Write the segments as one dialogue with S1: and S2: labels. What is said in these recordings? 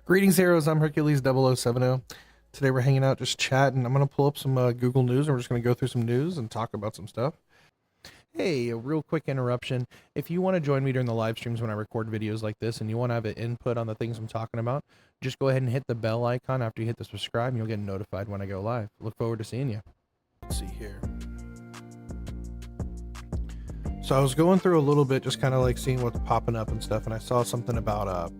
S1: Greetings, heroes. I'm Hercules 0070. Today we're hanging out, just chatting. I'm going to pull up some Google News, and we're just going to go through some news and talk about some stuff. Hey, a real quick interruption. If you want to join me during the live streams when I record videos like this and you want to have an input on the things I'm talking about, just go ahead and hit the bell icon after you hit the subscribe, and you'll get notified when I go live. Look forward to seeing you. Let's see here. So I was going through a little bit, just kind of like seeing what's popping up and stuff, and I saw something about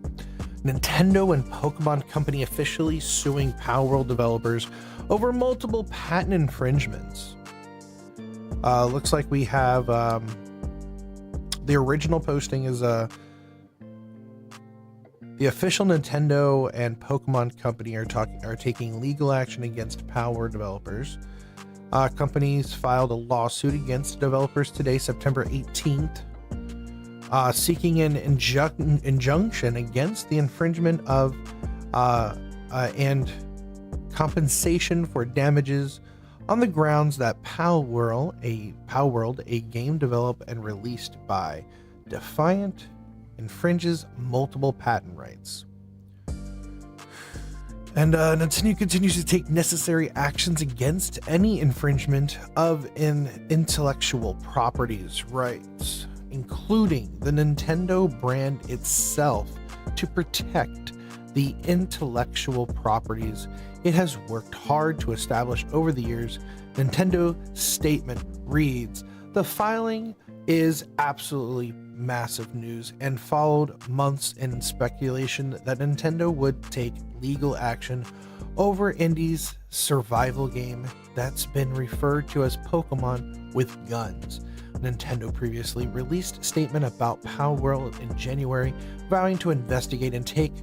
S1: Nintendo and Pokemon Company officially suing Palworld developers over multiple patent infringements. Looks like we have the original posting is the official Nintendo and Pokemon Company are taking legal action against Palworld developers. Companies filed a lawsuit against developers today, September 18th. Seeking an injunction against the infringement of and compensation for damages on the grounds that Palworld, a game developed and released by Defiant, infringes multiple patent rights. And Nintendo continues to take necessary actions against any infringement of intellectual property's rights, including the Nintendo brand itself, to protect the intellectual properties it has worked hard to establish over the years. Nintendo's statement reads, "The filing is absolutely massive news and followed months in speculation that Nintendo would take legal action over indie's survival game that's been referred to as Pokemon with guns." Nintendo previously released a statement about Palworld in January, vowing to investigate and take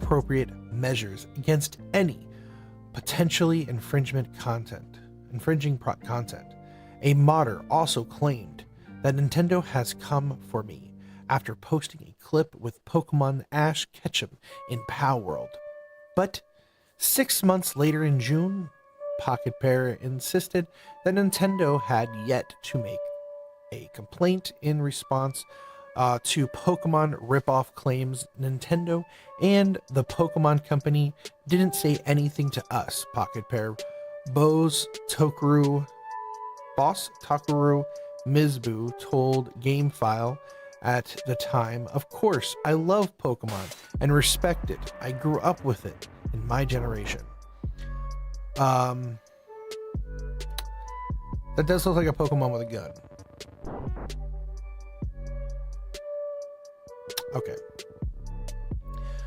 S1: appropriate measures against any potentially infringing content. A modder also claimed that Nintendo has come for me after posting a clip with Pokemon Ash Ketchum in Palworld. But 6 months later in June, Pocket Pair insisted that Nintendo had yet to make a complaint in response to Pokemon ripoff claims. Nintendo and the Pokemon Company didn't say anything to us, Pocket Pair boss Tokuru Mizubu told GameFile at the time. "Of course, I love Pokemon and respect it. I grew up with it in my generation." That does look like a Pokemon with a gun. Okay.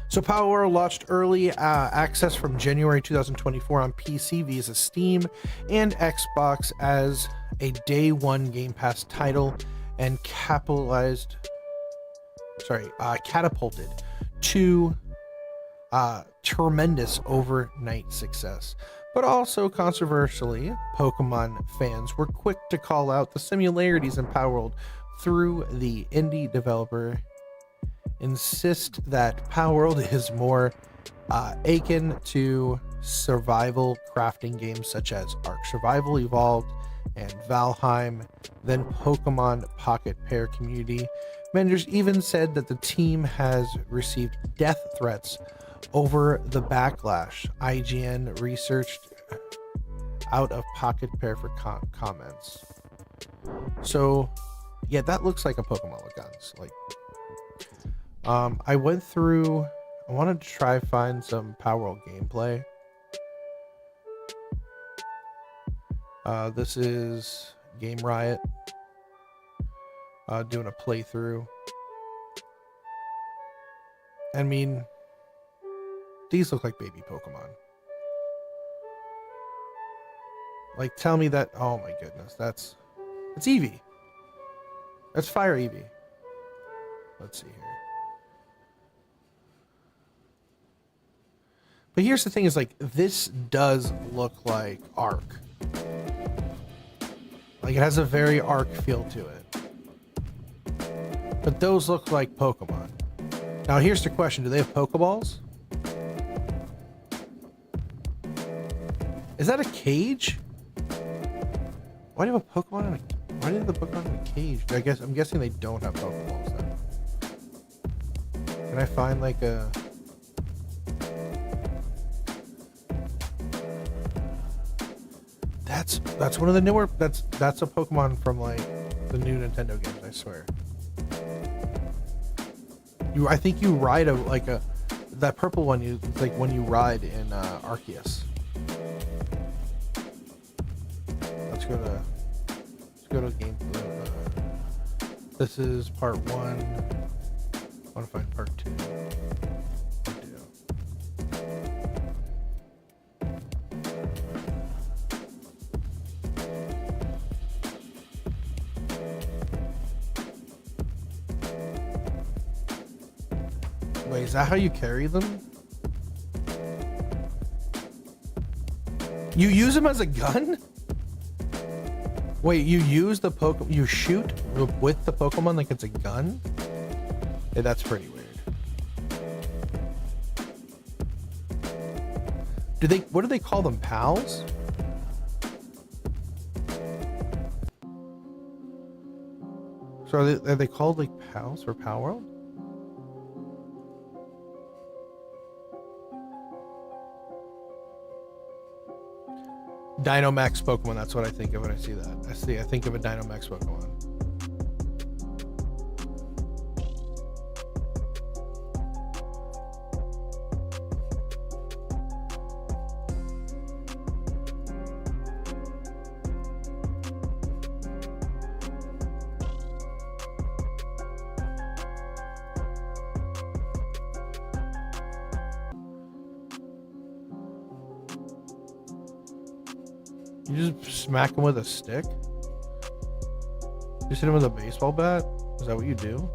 S1: So Palworld launched early access from January 2024 on PC via Steam and Xbox as a day one Game Pass title and catapulted to tremendous overnight success. But also controversially, Pokemon fans were quick to call out the similarities in Palworld through the indie developer insist that Palworld is more akin to survival crafting games such as Ark Survival Evolved and Valheim than Pokemon Pocket Pair community. Members even said that the team has received death threats over the backlash. IGN researched out of Pocket Pair for comments. So yeah, that looks like a Pokemon with guns. Like, I went through, I wanted to try find some Palworld gameplay. This is Game Riot doing a playthrough. I mean, these look like baby Pokemon. Like, tell me that, oh my goodness, it's Eevee. That's Fire Eevee. Let's see here. But here's the thing is, like, this does look like Ark. Like, it has a very Ark feel to it. But those look like Pokemon. Now, here's the question. Do they have Pokeballs? Is that a cage? Why do you have a Pokemon in a... Why do you have the Pokemon in a cage? I'm guessing they don't have Pokeballs then. Can I find, like, a... That's one of the newer. That's a Pokemon from like the new Nintendo games. I swear. I think you ride that purple one. It's like when you ride in Arceus. Let's go to game. This is part 1. I want to find part 2. Wait, is that how you carry them? You use them as a gun? Wait, you use the Pokemon, you shoot with the Pokemon like it's a gun? Yeah, that's pretty weird. What do they call them, pals? So are they called like pals for Power World? Dynamax Pokemon, that's what I think of when I see that. I think of a Dynamax Pokemon. You just smack him with a stick? Just hit him with a baseball bat? Is that what you do?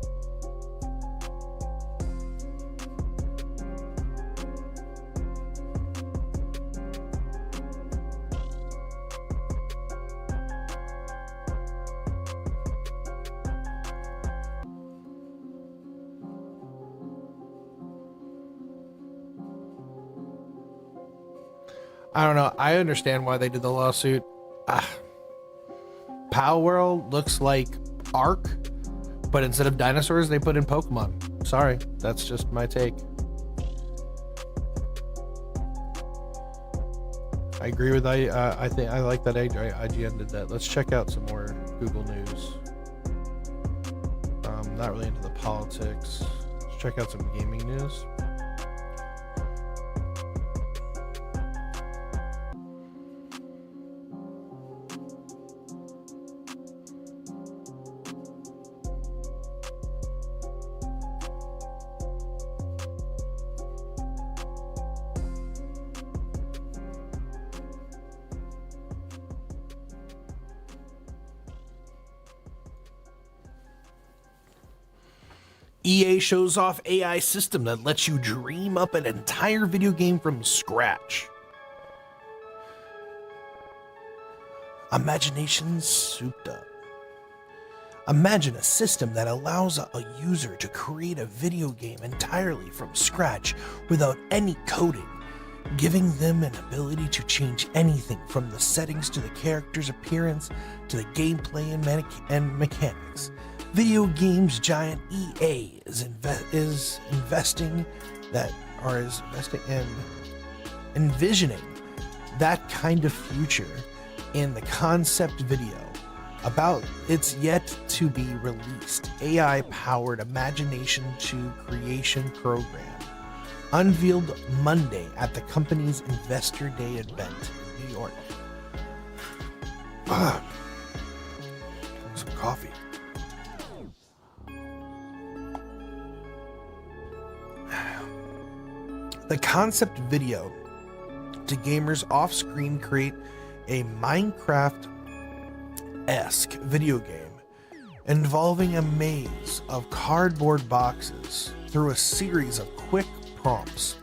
S1: I don't know. I understand why they did the lawsuit. Power World looks like Ark, but instead of dinosaurs, they put in Pokemon. Sorry, that's just my take. I agree with I think I like that IGN did that. Let's check out some more Google News. Not really into the politics. Let's check out some gaming news. EA shows off AI system that lets you dream up an entire video game from scratch. Imagination souped up. Imagine a system that allows a user to create a video game entirely from scratch without any coding, giving them an ability to change anything from the settings to the character's appearance to the gameplay and mechanics. Video games giant EA is investing in envisioning that kind of future in the concept video about its yet to be released AI-powered imagination to creation program, unveiled Monday at the company's Investor Day event in New York. Some coffee. The concept video to gamers off-screen create a Minecraft-esque video game involving a maze of cardboard boxes through a series of quick prompts.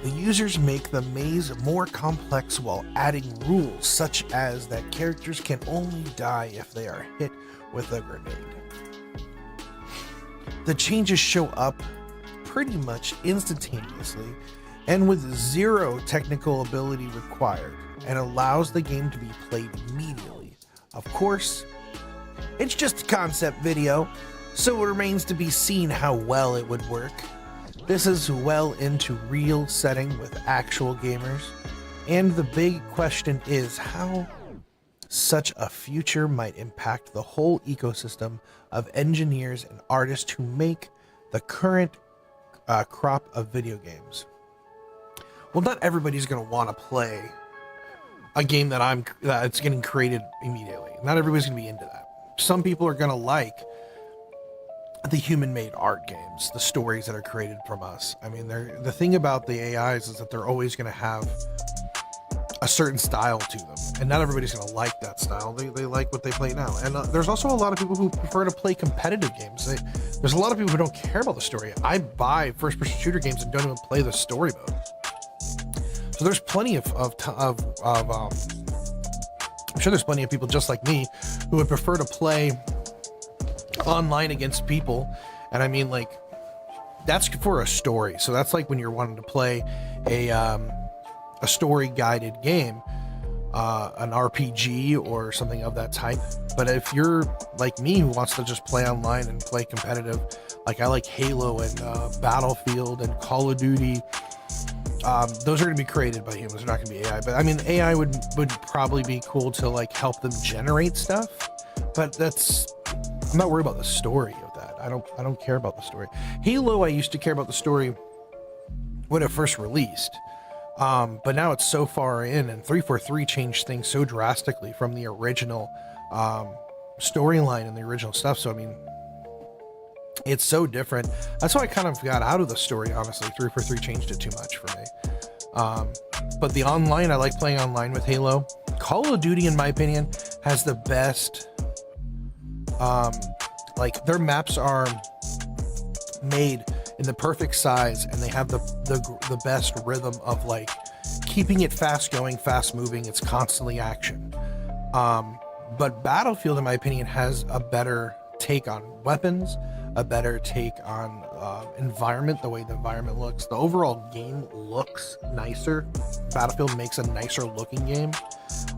S1: The users make the maze more complex while adding rules such as that characters can only die if they are hit with a grenade. The changes show up pretty much instantaneously and with zero technical ability required, and allows the game to be played immediately. Of course, it's just a concept video, so it remains to be seen how well it would work. This is well into real setting with actual gamers And the big question is how such a future might impact the whole ecosystem of engineers and artists who make the current crop of video games. Well, not everybody's going to want to play a game that's getting created immediately. Not everybody's going to be into that. Some people are going to like the human-made art games, the stories that are created from us. I mean, the thing about the AIs is that they're always going to have a certain style to them, and not everybody's going to like that style. They like what they play now. And there's also a lot of people who prefer to play competitive games. There's a lot of people who don't care about the story. I buy first-person shooter games and don't even play the story mode. So there's plenty of I'm sure there's plenty of people just like me who would prefer to play online against people. And I mean, like, that's for a story. So that's like when you're wanting to play a story guided game, an RPG or something of that type. But if you're like me who wants to just play online and play competitive, like I like Halo and Battlefield and Call of Duty, those are going to be created by humans. They're not going to be AI. But I mean, AI would probably be cool to like help them generate stuff. But I'm not worried about the story of that. I don't care about the story. Halo, I used to care about the story when it first released. But now it's so far in, and 343 changed things so drastically from the original storyline and the original stuff. So I mean, it's so different. That's why I kind of got out of the story, honestly. 343 changed it too much for me. But the online, I like playing online with Halo. Call of Duty, in my opinion, has the best, like, their maps are made in the perfect size, and they have the best rhythm of like keeping it fast going, fast moving. It's constantly action. But Battlefield, in my opinion, has a better take on weapons, a better take on environment, the way the environment looks. The overall game looks nicer. Battlefield makes a nicer looking game,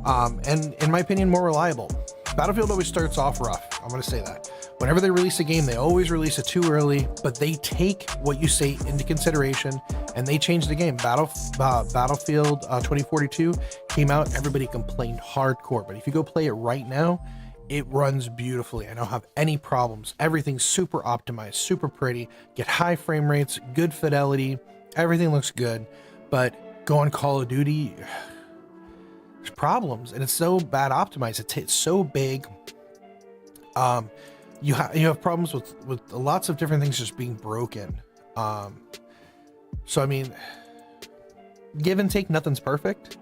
S1: and in my opinion, more reliable. Battlefield always starts off rough. I'm going to say that. Whenever they release a game, they always release it too early, but they take what you say into consideration, and they change the game. Battlefield 2042 came out, everybody complained hardcore, but if you go play it right now, it runs beautifully. I don't have any problems. Everything's super optimized, super pretty, get high frame rates, good fidelity, everything looks good. But go on Call of Duty, there's problems, and it's so bad optimized. It's so big. You have problems with lots of different things just being broken. So I mean, give and take, nothing's perfect,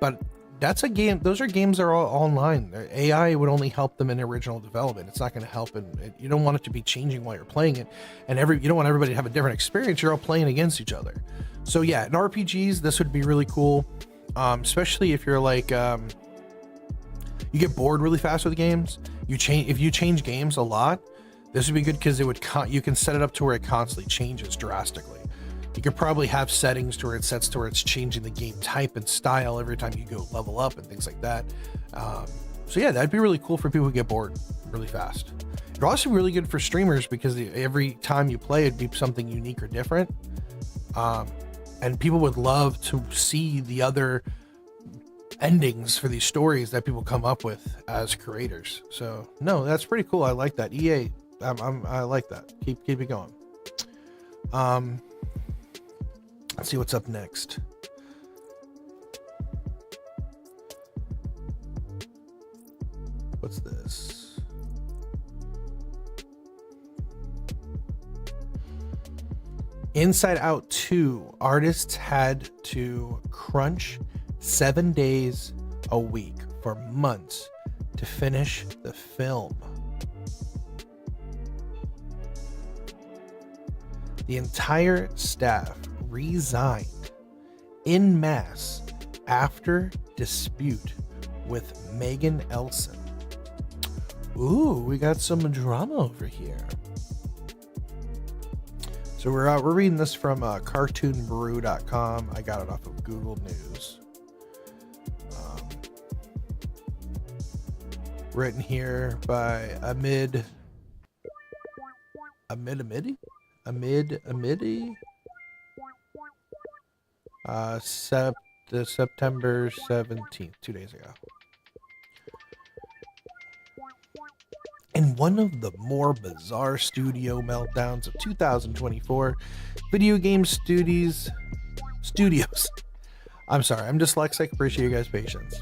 S1: but that's a game. Those are games that are all online. AI would only help them in original development. It's not going to help, and you don't want it to be changing while you're playing it. And you don't want everybody to have a different experience. You're all playing against each other. So yeah, in RPGs, this would be really cool, especially if you're like, you get bored really fast with games. If you change games a lot, this would be good because you can set it up to where it constantly changes drastically. You could probably have settings to where it sets to where it's changing the game type and style every time you go level up and things like that. So yeah, that'd be really cool for people who get bored really fast. It'd also be really good for streamers because every time you play, it'd be something unique or different. And people would love to see the other endings for these stories that people come up with as creators. So no, that's pretty cool. I like that. EA, I like that. Keep it going. Let's see what's up next. What's this? Inside Out 2, artists had to crunch 7 days a week for months to finish the film. The entire staff resigned en masse after dispute with Megan Elson. Ooh, we got some drama over here. So we're reading this from cartoonbrew.com. I got it off of Google News. Written here by Amid September 17th, 2 days ago. In one of the more bizarre studio meltdowns of 2024, video game studios. I'm sorry, I'm dyslexic. Appreciate you guys' patience.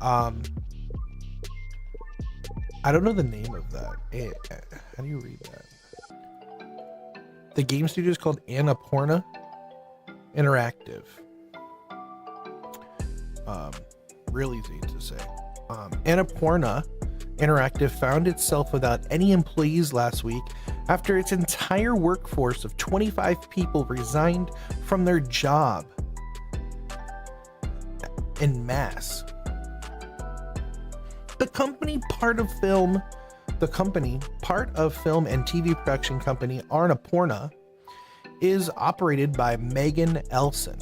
S1: I don't know the name of that. How do you read that? The game studio is called Annapurna Interactive. Real easy to say. Annapurna Interactive found itself without any employees last week after its entire workforce of 25 people resigned from their job en masse. The company, part of film and TV production company Annapurna, is operated by Megan Elson,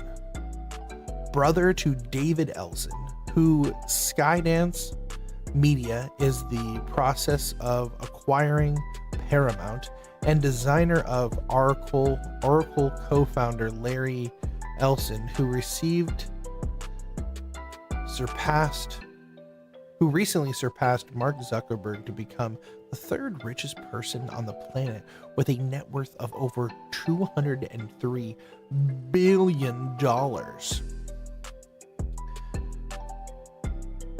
S1: brother to David Elson, who Skydance Media is the process of acquiring Paramount, and designer of Oracle co-founder Larry Elson, who recently surpassed Mark Zuckerberg to become the third richest person on the planet with a net worth of over $203 billion.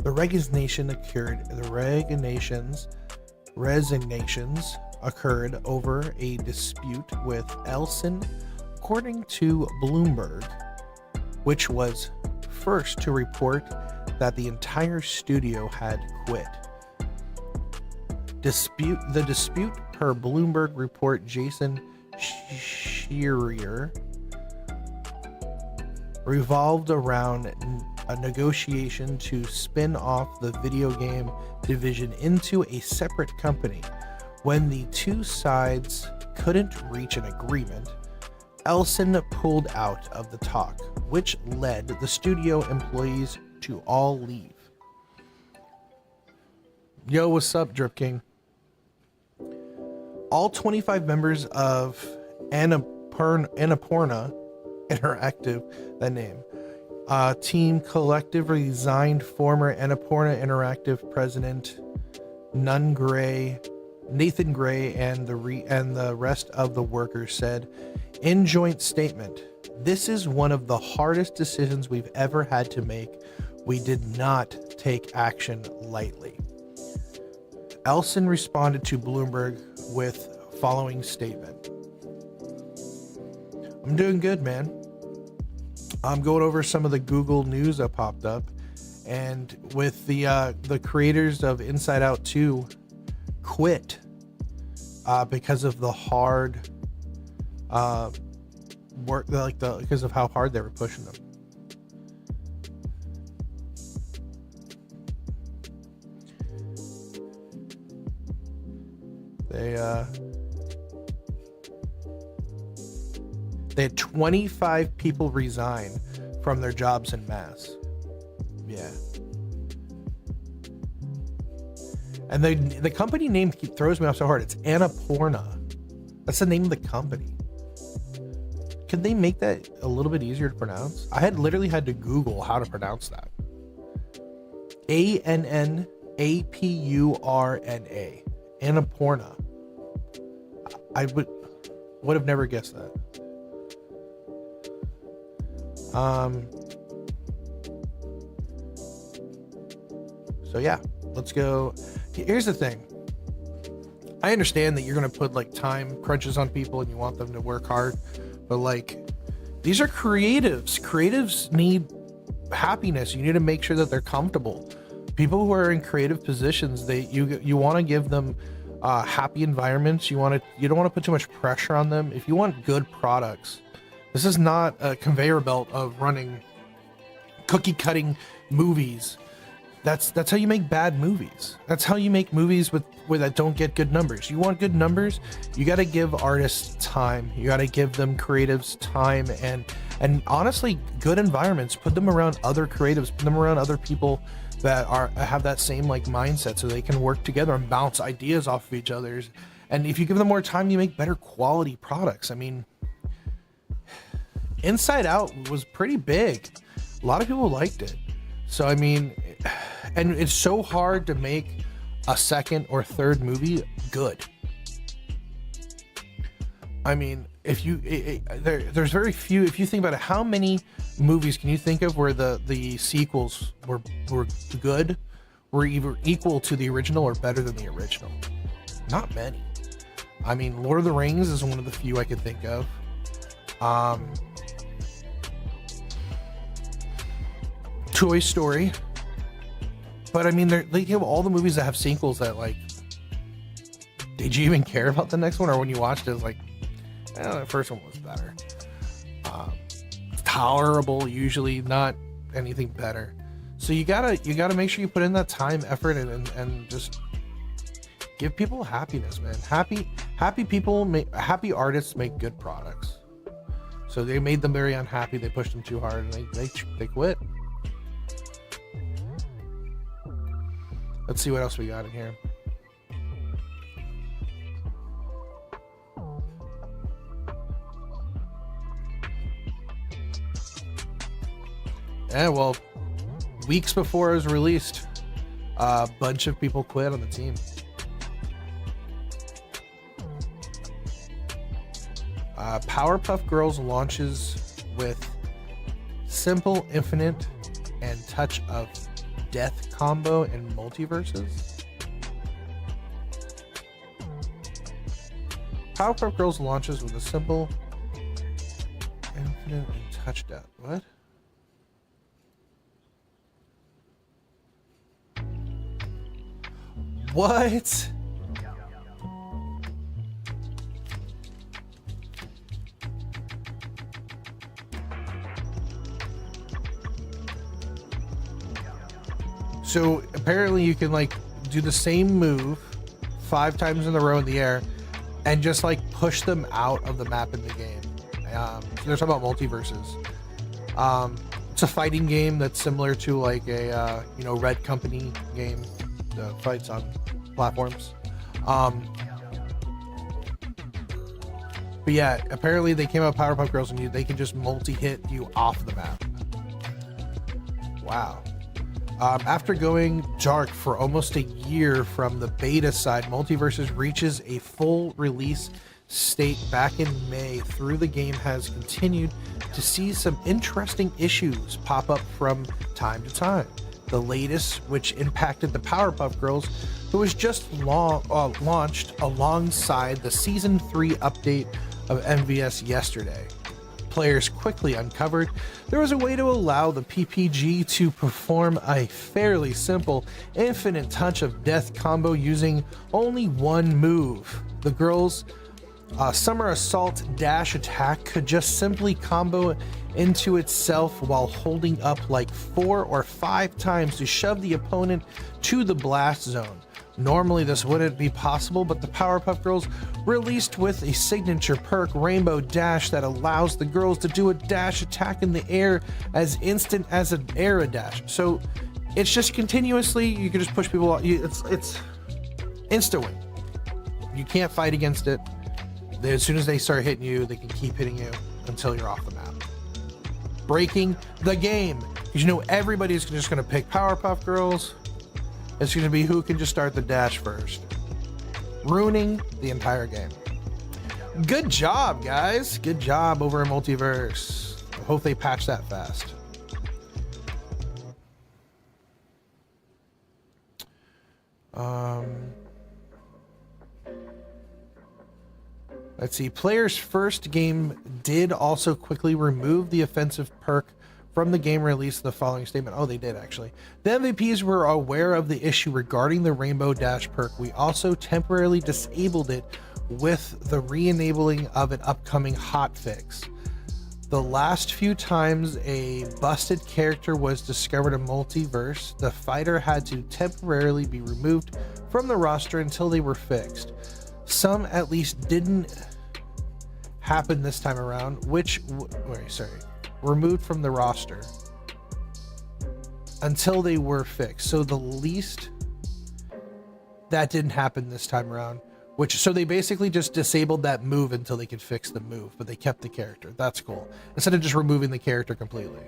S1: The resignations occurred over a dispute with Elson, according to Bloomberg, which was first to report that the entire studio had quit. The dispute, per Bloomberg report Jason Schreier, revolved around a negotiation to spin off the video game division into a separate company. When the two sides couldn't reach an agreement, Elson pulled out of the talk, which led the studio employees to all leave. Yo, what's up, Drip King? All 25 members of Annapurna Interactive, that name, team collectively resigned. Former Annapurna Interactive president Nathan Gray and the rest of the workers said in joint statement, "This is one of the hardest decisions we've ever had to make. We did not take action lightly." Elson responded to Bloomberg with following statement: "I'm doing good, man. I'm going over some of the Google news that popped up, and with the creators of Inside Out 2 quit because of the hard work, because of how hard they were pushing them." They had 25 people resign from their jobs en masse. Yeah. And the company name throws me off so hard. It's Annapurna. That's the name of the company. Could they make that a little bit easier to pronounce? I had literally had to Google how to pronounce that. Annapurna. Annapurna. I would have never guessed that. So yeah, let's go. Here's the thing. I understand that you're going to put like time crunches on people and you want them to work hard, but like, these are creatives. Creatives need happiness. You need to make sure that they're comfortable. People who are in creative positions, you want to give them happy environments. You don't want to put too much pressure on them. If you want good products, this is not a conveyor belt of running cookie cutting movies. That's how you make bad movies. That's how you make movies where that don't get good numbers. You want good numbers, you got to give artists time. You got to give them creatives time and honestly good environments. Put them around other creatives. Put them around other people that have that same like mindset, so they can work together and bounce ideas off of each other's. And if you give them more time, you make better quality products. I mean, Inside Out was pretty big. A lot of people liked it. So I mean, and it's so hard to make a second or third movie good. I mean, if you there's very few. If you think about it, how many movies can you think of where the sequels were good, were either equal to the original or better than the original? Not many. I mean, Lord of the Rings is one of the few I could think of. Toy Story. But I mean, they have all the movies that have sequels that, like, did you even care about the next one? Or when you watched it, it's like, the first one was better. Tolerable, usually, not anything better. So you gotta make sure you put in that time, effort, and just give people happiness, man. Happy people happy artists make good products. So they made them very unhappy. They pushed them too hard, and they quit. Let's see what else we got in here. Yeah, well, weeks before it was released, a bunch of people quit on the team. Powerpuff Girls launches with simple, infinite, and touch of death combo in multiverses. Powerpuff Girls launches with a simple, infinite, and touch death. What? What? So apparently you can like do the same move 5 times in a row in the air and just like push them out of the map in the game. So they're talking about multiverses. It's a fighting game that's similar to like a Red Company game that fights on platforms. But yeah, apparently they came out with Powerpuff Girls and they can just multi-hit you off the map. Wow. After going dark for almost a year from the beta side, Multiverses reaches a full release state back in May. Through the game has continued to see some interesting issues pop up from time to time. The latest, which impacted the Powerpuff Girls, who was just launched alongside the Season 3 update of MVS yesterday. Players quickly uncovered there was a way to allow the PPG to perform a fairly simple infinite touch of death combo using only one move. The girls' Summer Assault dash attack could just simply combo into itself while holding up like 4 or 5 times to shove the opponent to the blast zone. Normally this wouldn't be possible, but the Powerpuff Girls released with a signature perk, Rainbow Dash, that allows the girls to do a dash attack in the air as instant as an air dash. So it's just continuously, you can just push people out. It's insta win. You can't fight against it. As soon as they start hitting you, they can keep hitting you until you're off the map. Breaking the game. Because everybody's just going to pick Powerpuff Girls. It's going to be who can just start the dash first. Ruining the entire game. Good job, guys. Good job over in Multiverse. I hope they patch that fast. Let's see. Players' first game did also quickly remove the offensive perk from the game release. The following statement. Oh, they did actually. The MVPs were aware of the issue regarding the Rainbow Dash perk. We also temporarily disabled it with the re-enabling of an upcoming hotfix. The last few times a busted character was discovered in Multiverse, the fighter had to temporarily be removed from the roster until they were fixed. Some at least didn't happen this time around, removed from the roster until they were fixed. So the least that didn't happen this time around, so they basically just disabled that move until they could fix the move, but they kept the character. That's cool. Instead of just removing the character completely.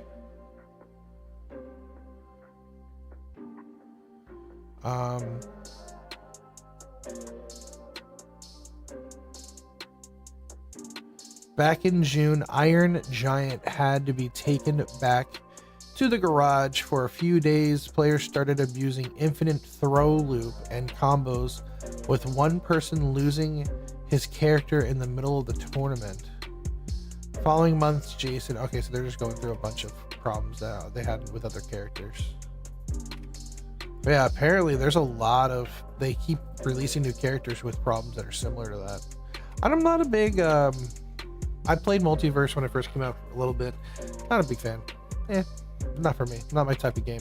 S1: Back in June, Iron Giant had to be taken back to the garage for a few days. Players started abusing infinite throw loop and combos, with one person losing his character in the middle of the tournament. Following months, Jason... Okay, so they're just going through a bunch of problems that they had with other characters. But yeah, apparently there's a lot of... They keep releasing new characters with problems that are similar to that. I'm not a big... I played Multiverse when it first came out a little bit. Not a big fan. Not for me. Not my type of game.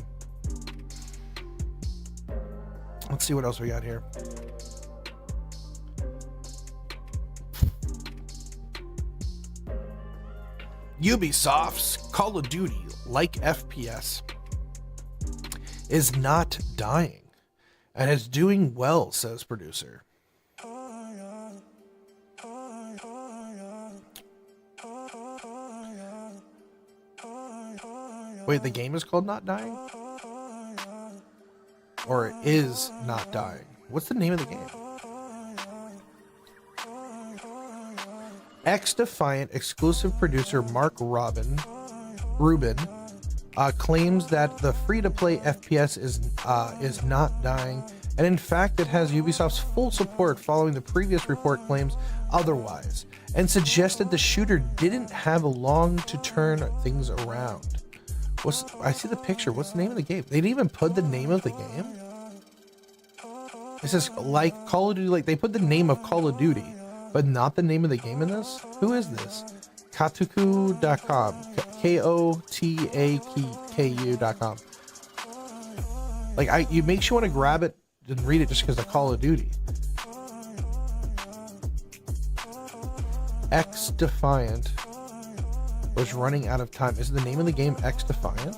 S1: Let's see what else we got here. Ubisoft's Call of Duty, like FPS, is not dying and is doing well, says producer. Wait, the game is called Not Dying? Or it is not dying? What's the name of the game? X-Defiant exclusive producer Mark Rubin claims that the free-to-play FPS is not dying, and in fact it has Ubisoft's full support following the previous report claims otherwise, and suggested the shooter didn't have long to turn things around. I see the picture. What's the name of the game? They didn't even put the name of the game? It says like Call of Duty, like they put the name of Call of Duty, but not the name of the game in this? Who is this? Kotaku.com. Kotaku.com. Like, you makes you want to grab it and read it just because of Call of Duty. X-Defiant was running out of time. Is the name of the game X-Defiant?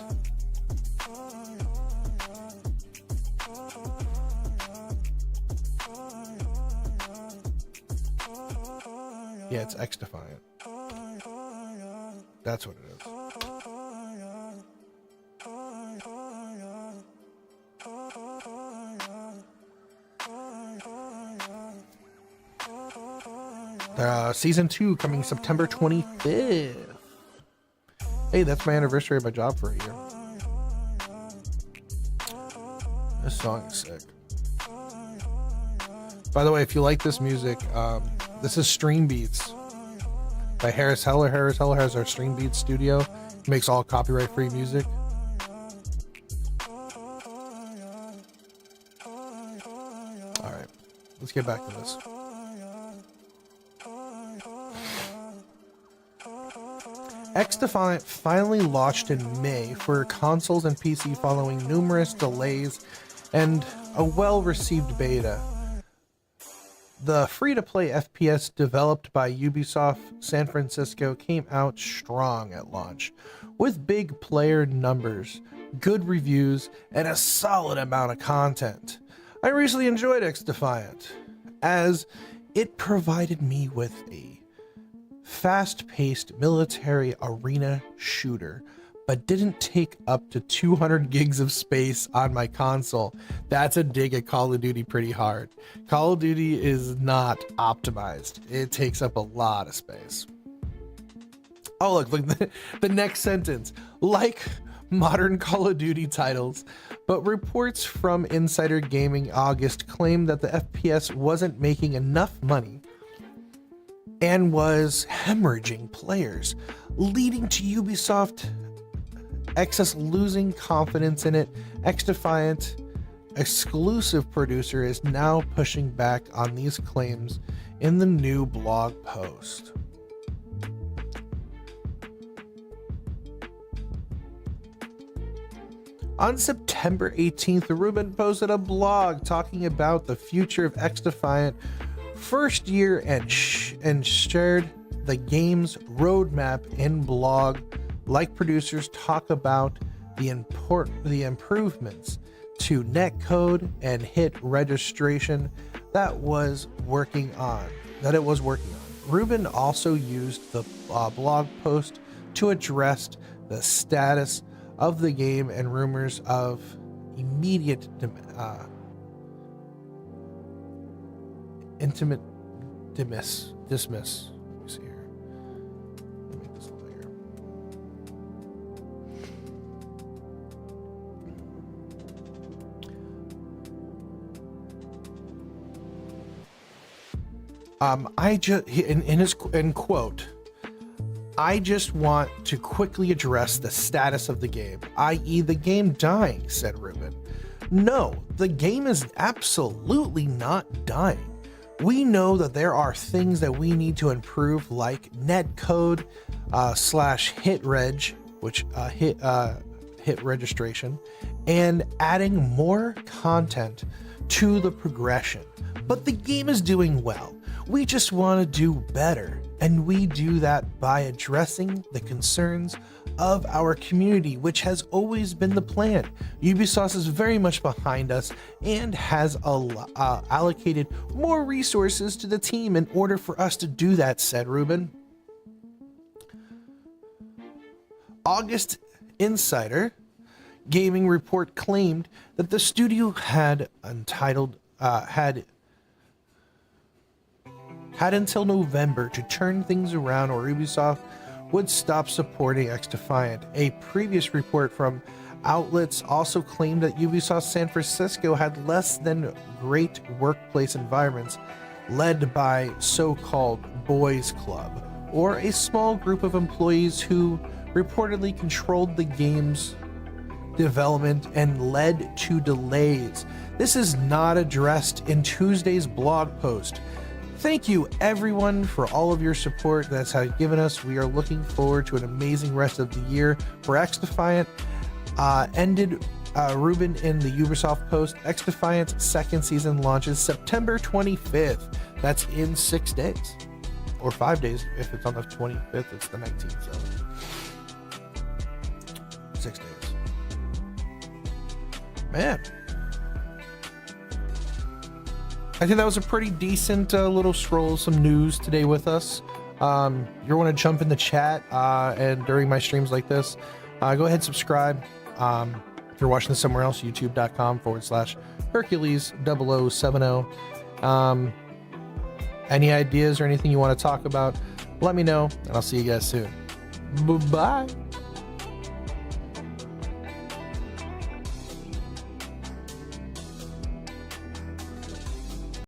S1: Yeah, it's X-Defiant. That's what it is. Season 2 coming September 25th. Hey, that's my anniversary of my job for a year. This song is sick. By the way, if you like this music, this is Stream Beats by Harris Heller. Harris Heller has our Stream Beats studio. He makes all copyright-free music. All right, let's get back to this. X-Defiant finally launched in May for consoles and PC following numerous delays and a well-received beta. The free-to-play FPS developed by Ubisoft San Francisco came out strong at launch, with big player numbers, good reviews, and a solid amount of content. I recently enjoyed X-Defiant, as it provided me with a fast-paced military arena shooter, but didn't take up to 200 gigs of space on my console. That's a dig at Call of Duty pretty hard. Call of Duty is not optimized. It takes up a lot of space. Oh, look the next sentence. Like modern Call of Duty titles, but reports from Insider Gaming August claimed that the FPS wasn't making enough money and was hemorrhaging players, leading to Ubisoft X's losing confidence in it. X-Defiant exclusive producer is now pushing back on these claims in the new blog post. On September 18th, Rubin posted a blog talking about the future of X-Defiant first year and shared the game's roadmap in blog. Like producers talk about the improvements to netcode and hit registration that it was working on. Rubin also used the blog post to address the status of the game and rumors of immediate intimate dismiss. Let me see here. Let me make this over here. I just in quote, I just want to quickly address the status of the game, i.e. the game dying, said Rubin. No, the game is absolutely not dying. We know that there are things that we need to improve, like netcode /hitreg, which hit registration, and adding more content to the progression. But the game is doing well. We just want to do better, and we do that by addressing the concerns of our community, which has always been the plan. Ubisoft is very much behind us and has allocated more resources to the team in order for us to do that, said Rubin. August Insider Gaming report claimed that the studio had until November to turn things around, or Ubisoft would stop supporting XDefiant. A previous report from outlets also claimed that Ubisoft San Francisco had less than great workplace environments led by so-called boys club, or a small group of employees who reportedly controlled the game's development and led to delays. This is not addressed in Tuesday's blog post. Thank you everyone for all of your support that's given us. We are looking forward to an amazing rest of the year for XDefiant. Ended Rubin in the Ubisoft post. XDefiant's second season launches September 25th. That's in 6 days. Or 5 days. If it's on the 25th, it's the 19th. So 6 days. Man. I think that was a pretty decent little scroll of some news today with us. You want to jump in the chat and during my streams like this, go ahead and subscribe. If you're watching this somewhere else, youtube.com/Hercules0070. Any ideas or anything you want to talk about, let me know, and I'll see you guys soon. Bye-bye.